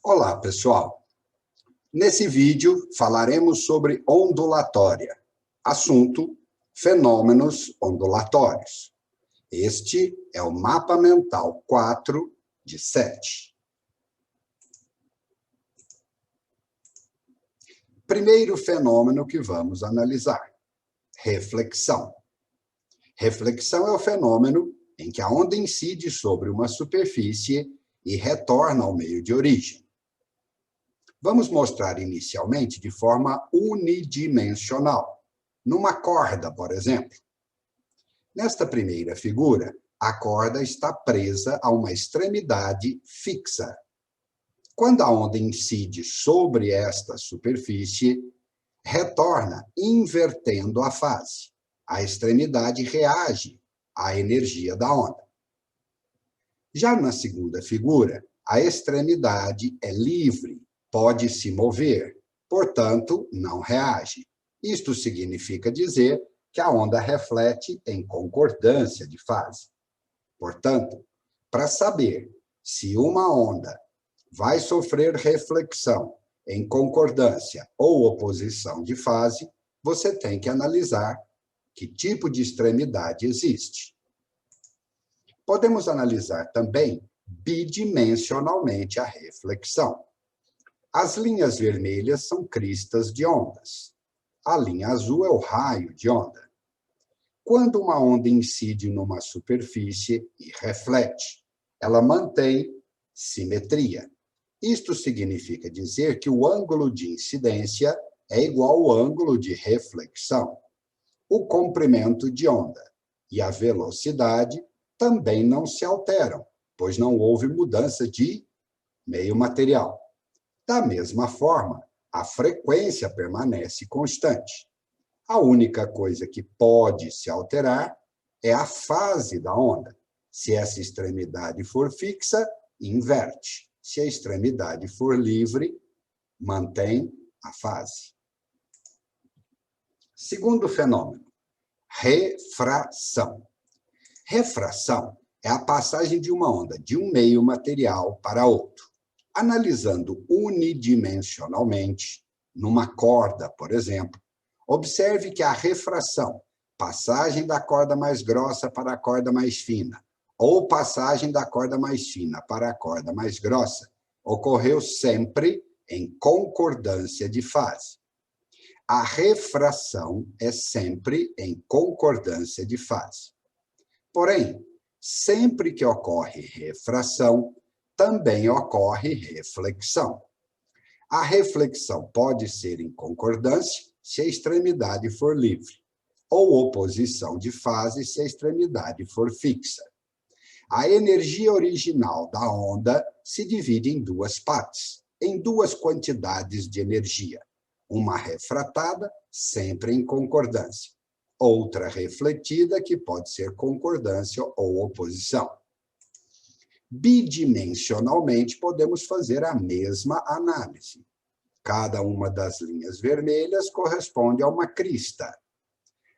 Olá, pessoal. Nesse vídeo, falaremos sobre ondulatória. Assunto: fenômenos ondulatórios. Este é o mapa mental 4 de 7. Primeiro fenômeno que vamos analisar: reflexão. Reflexão é o fenômeno em que a onda incide sobre uma superfície e retorna ao meio de origem. Vamos mostrar inicialmente de forma unidimensional, numa corda, por exemplo. Nesta primeira figura, a corda está presa a uma extremidade fixa. Quando a onda incide sobre esta superfície, retorna invertendo a fase. A extremidade reage à energia da onda. Já na segunda figura, a extremidade é livre, pode se mover, portanto, não reage. Isto significa dizer que a onda reflete em concordância de fase. Portanto, para saber se uma onda vai sofrer reflexão em concordância ou oposição de fase, você tem que analisar que tipo de extremidade existe. Podemos analisar também bidimensionalmente a reflexão. As linhas vermelhas são cristas de ondas. A linha azul é o raio de onda. Quando uma onda incide numa superfície e reflete, ela mantém simetria. Isto significa dizer que o ângulo de incidência é igual ao ângulo de reflexão. O comprimento de onda e a velocidade também não se alteram, pois não houve mudança de meio material. Da mesma forma, a frequência permanece constante. A única coisa que pode se alterar é a fase da onda. Se essa extremidade for fixa, inverte. Se a extremidade for livre, mantém a fase. Segundo fenômeno: refração. Refração é a passagem de uma onda de um meio material para outro. Analisando unidimensionalmente, numa corda, por exemplo, observe que a refração, passagem da corda mais grossa para a corda mais fina, ou passagem da corda mais fina para a corda mais grossa, ocorreu sempre em concordância de fase. A refração é sempre em concordância de fase. Porém, sempre que ocorre refração, também ocorre reflexão. A reflexão pode ser em concordância se a extremidade for livre, ou oposição de fase se a extremidade for fixa. A energia original da onda se divide em duas partes, em duas quantidades de energia. Uma refratada, sempre em concordância. Outra refletida, que pode ser concordância ou oposição. Bidimensionalmente, podemos fazer a mesma análise. Cada uma das linhas vermelhas corresponde a uma crista.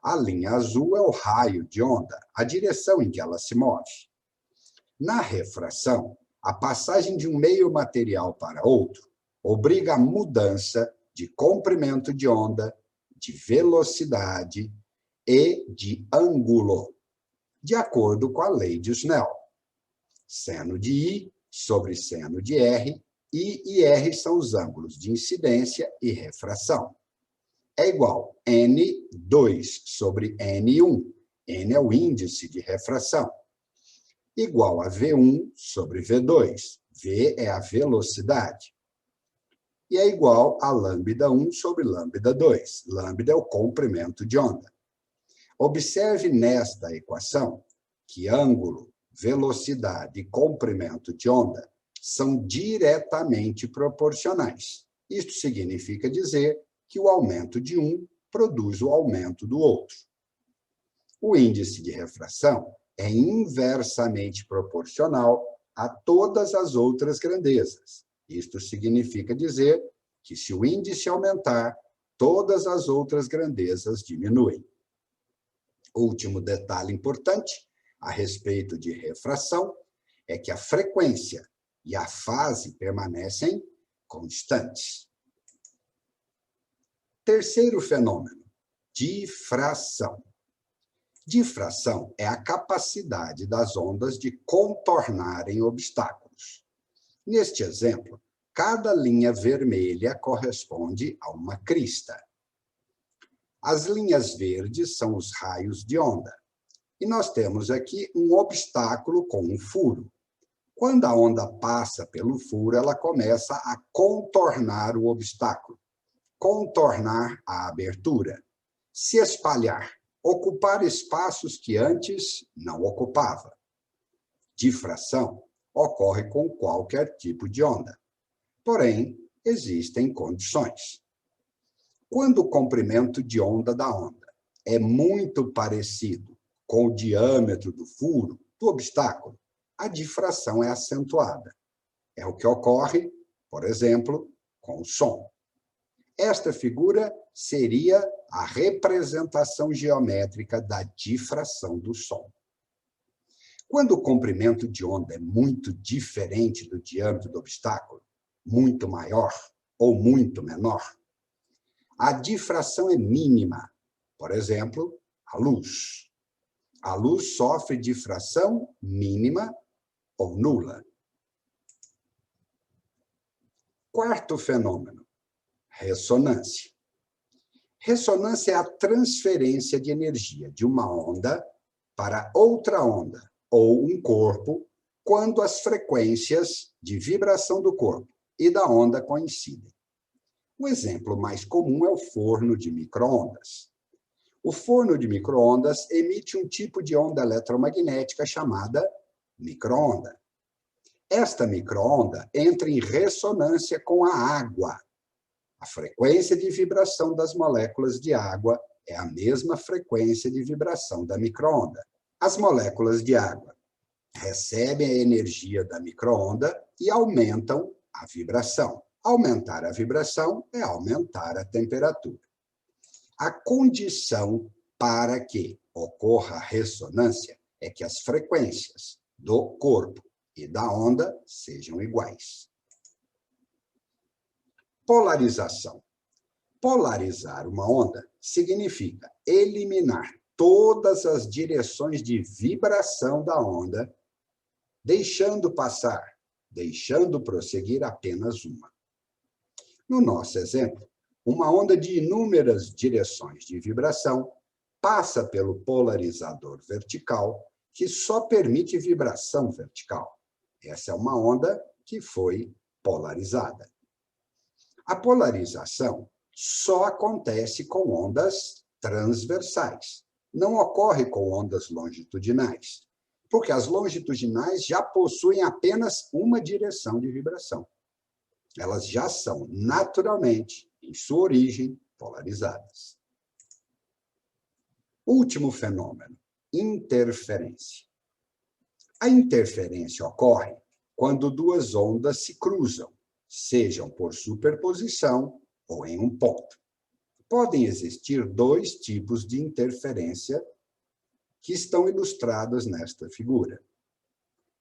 A linha azul é o raio de onda, a direção em que ela se move. Na refração, a passagem de um meio material para outro obriga a mudança de comprimento de onda, de velocidade e de ângulo, de acordo com a lei de Snell. Seno de I sobre seno de R, I e R são os ângulos de incidência e refração. É igual a N2 sobre N1. N é o índice de refração. Igual a V1 sobre V2. V é a velocidade. E é igual a lambda1 sobre lambda2. Lambda é o comprimento de onda. Observe nesta equação que ângulo, velocidade e comprimento de onda são diretamente proporcionais. Isto significa dizer que o aumento de um produz o aumento do outro. O índice de refração é inversamente proporcional a todas as outras grandezas. Isto significa dizer que, se o índice aumentar, todas as outras grandezas diminuem. Último detalhe importante a respeito de refração é que a frequência e a fase permanecem constantes. Terceiro fenômeno, difração. Difração é a capacidade das ondas de contornarem obstáculos. Neste exemplo, cada linha vermelha corresponde a uma crista. As linhas verdes são os raios de onda. E nós temos aqui um obstáculo com um furo. Quando a onda passa pelo furo, ela começa a contornar o obstáculo, contornar a abertura, se espalhar, ocupar espaços que antes não ocupava. Difração ocorre com qualquer tipo de onda. Porém, existem condições. Quando o comprimento de onda da onda é muito parecido com o diâmetro do furo, do obstáculo, a difração é acentuada. É o que ocorre, por exemplo, com o som. Esta figura seria a representação geométrica da difração do som. Quando o comprimento de onda é muito diferente do diâmetro do obstáculo, muito maior ou muito menor, a difração é mínima. Por exemplo, a luz. A luz sofre difração mínima ou nula. Quarto fenômeno, ressonância. Ressonância é a transferência de energia de uma onda para outra onda ou um corpo quando as frequências de vibração do corpo e da onda coincidem. O exemplo mais comum é o forno de micro-ondas. O forno de micro-ondas emite um tipo de onda eletromagnética chamada micro-onda. Esta micro-onda entra em ressonância com a água. A frequência de vibração das moléculas de água é a mesma frequência de vibração da micro-onda. As moléculas de água recebem a energia da micro-onda e aumentam a vibração. Aumentar a vibração é aumentar a temperatura. A condição para que ocorra a ressonância é que as frequências do corpo e da onda sejam iguais. Polarização. Polarizar uma onda significa eliminar todas as direções de vibração da onda, deixando prosseguir apenas uma. No nosso exemplo, uma onda de inúmeras direções de vibração passa pelo polarizador vertical, que só permite vibração vertical. Essa é uma onda que foi polarizada. A polarização só acontece com ondas transversais. Não ocorre com ondas longitudinais, porque as longitudinais já possuem apenas uma direção de vibração. Elas já são, naturalmente, em sua origem, polarizadas. Último fenômeno, interferência. A interferência ocorre quando duas ondas se cruzam, sejam por superposição ou em um ponto. Podem existir dois tipos de interferência que estão ilustrados nesta figura.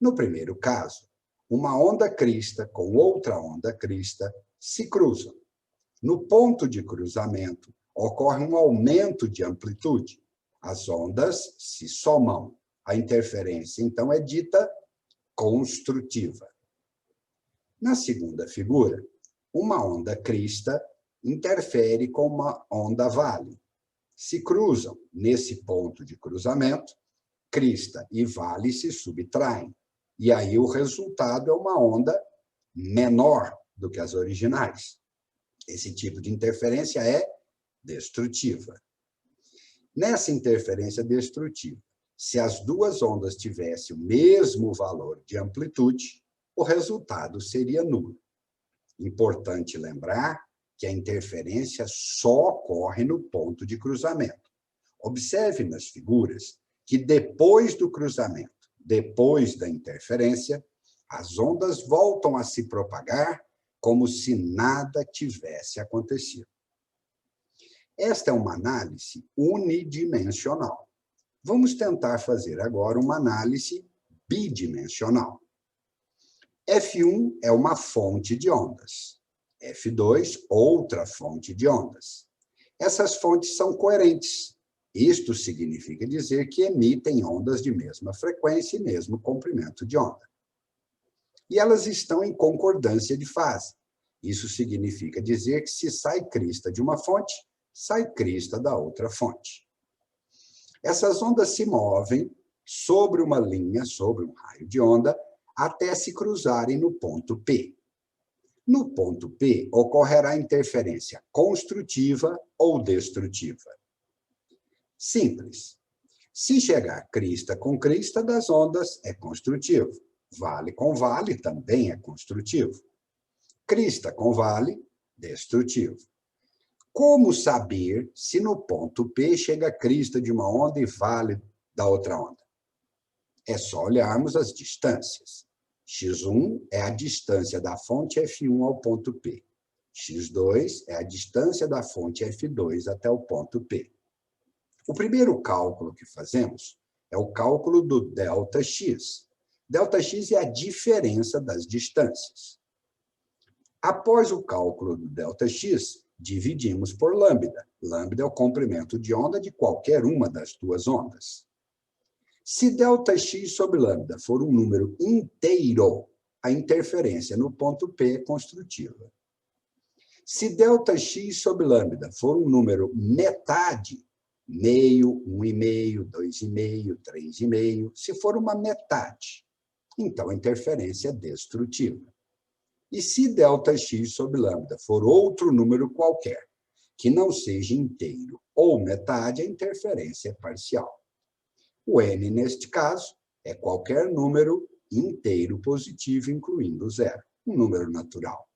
No primeiro caso, uma onda crista com outra onda crista se cruzam. No ponto de cruzamento, ocorre um aumento de amplitude. As ondas se somam. A interferência, então, é dita construtiva. Na segunda figura, uma onda crista interfere com uma onda vale. Se cruzam nesse ponto de cruzamento, crista e vale se subtraem. E aí o resultado é uma onda menor do que as originais. Esse tipo de interferência é destrutiva. Nessa interferência destrutiva, se as duas ondas tivessem o mesmo valor de amplitude, o resultado seria nulo. Importante lembrar que a interferência só ocorre no ponto de cruzamento. Observe nas figuras que depois do cruzamento, depois da interferência, as ondas voltam a se propagar como se nada tivesse acontecido. Esta é uma análise unidimensional. Vamos tentar fazer agora uma análise bidimensional. F1 é uma fonte de ondas. F2, outra fonte de ondas. Essas fontes são coerentes. Isto significa dizer que emitem ondas de mesma frequência e mesmo comprimento de onda. E elas estão em concordância de fase. Isso significa dizer que se sai crista de uma fonte, sai crista da outra fonte. Essas ondas se movem sobre uma linha, sobre um raio de onda, até se cruzarem no ponto P. No ponto P, ocorrerá interferência construtiva ou destrutiva. Simples. Se chegar crista com crista das ondas, é construtivo. Vale com vale também é construtivo. Crista com vale, destrutivo. Como saber se no ponto P chega crista de uma onda e vale da outra onda? É só olharmos as distâncias. X1 é a distância da fonte F1 ao ponto P. X2 é a distância da fonte F2 até o ponto P. O primeiro cálculo que fazemos é o cálculo do ΔX. ΔX é a diferença das distâncias. Após o cálculo do ΔX, dividimos por lambda. Lambda é o comprimento de onda de qualquer uma das duas ondas. Se ΔX sobre lambda for um número inteiro, a interferência no ponto P é construtiva. Se ΔX sobre lambda for um número metade, meio, 1,5, 2,5, 3,5, se for uma metade, então a interferência é destrutiva. E se ΔX sobre lambda for outro número qualquer, que não seja inteiro ou metade, a interferência é parcial. O n, neste caso, é qualquer número inteiro positivo, incluindo zero, um número natural.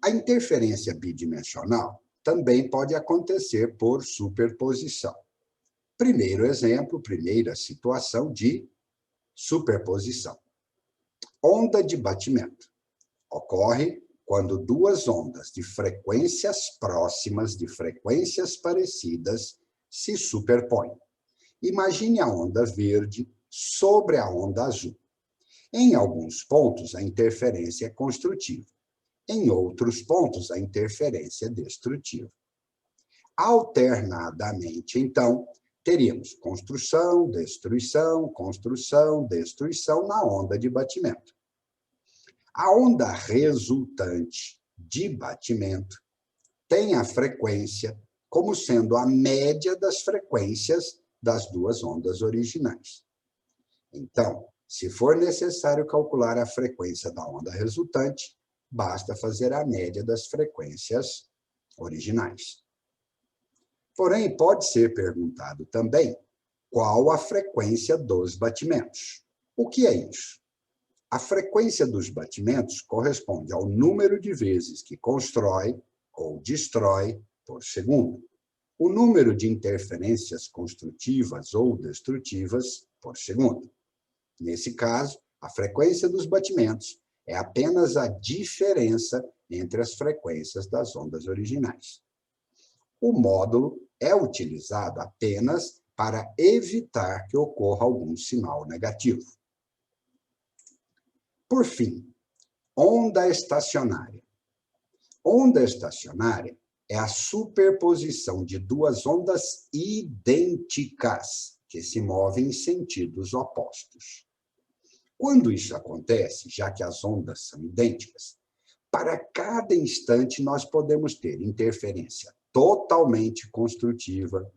A interferência bidimensional também pode acontecer por superposição. Primeiro exemplo, primeira situação de superposição. Onda de batimento. Ocorre quando duas ondas de frequências próximas, de frequências parecidas, se superpõem. Imagine a onda verde sobre a onda azul. Em alguns pontos, a interferência é construtiva. Em outros pontos, a interferência é destrutiva. Alternadamente, então, teríamos construção, destruição na onda de batimento. A onda resultante de batimento tem a frequência como sendo a média das frequências das duas ondas originais. Então, se for necessário calcular a frequência da onda resultante, basta fazer a média das frequências originais. Porém, pode ser perguntado também qual a frequência dos batimentos. O que é isso? A frequência dos batimentos corresponde ao número de vezes que constrói ou destrói por segundo. O número de interferências construtivas ou destrutivas por segundo. Nesse caso, a frequência dos batimentos é apenas a diferença entre as frequências das ondas originais. O módulo é utilizado apenas para evitar que ocorra algum sinal negativo. Por fim, onda estacionária. Onda estacionária é a superposição de duas ondas idênticas que se movem em sentidos opostos. Quando isso acontece, já que as ondas são idênticas, para cada instante nós podemos ter interferência totalmente construtiva,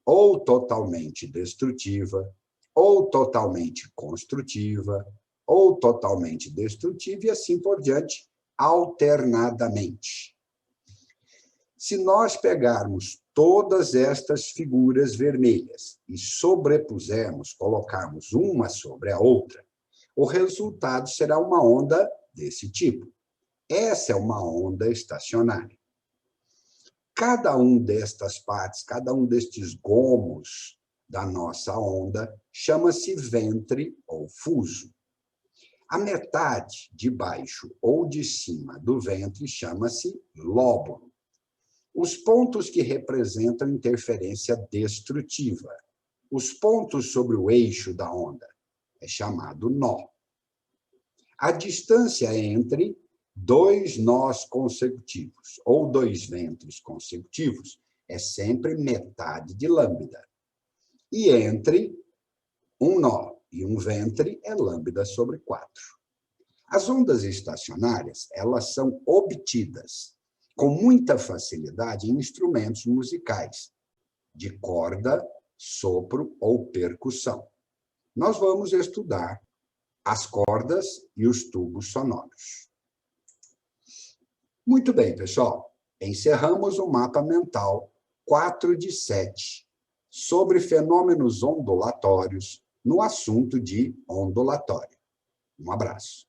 ou totalmente destrutiva, ou totalmente construtiva, ou totalmente destrutiva, e assim por diante, alternadamente. Se nós pegarmos todas estas figuras vermelhas e sobrepusermos, colocarmos uma sobre a outra, o resultado será uma onda desse tipo. Essa é uma onda estacionária. Cada um destas partes, cada um destes gomos da nossa onda, chama-se ventre ou fuso. A metade de baixo ou de cima do ventre chama-se lóbulo. Os pontos que representam interferência destrutiva. Os pontos sobre o eixo da onda é chamado nó. a distância entre dois nós consecutivos, ou dois ventres consecutivos, é sempre metade de lambda. E entre um nó e um ventre é lambda sobre 4. As ondas estacionárias, elas são obtidas com muita facilidade em instrumentos musicais, de corda, sopro ou percussão. Nós vamos estudar as cordas e os tubos sonoros. Muito bem, pessoal. Encerramos o mapa mental 4 de 7 sobre fenômenos ondulatórios no assunto de ondulatório. Um abraço.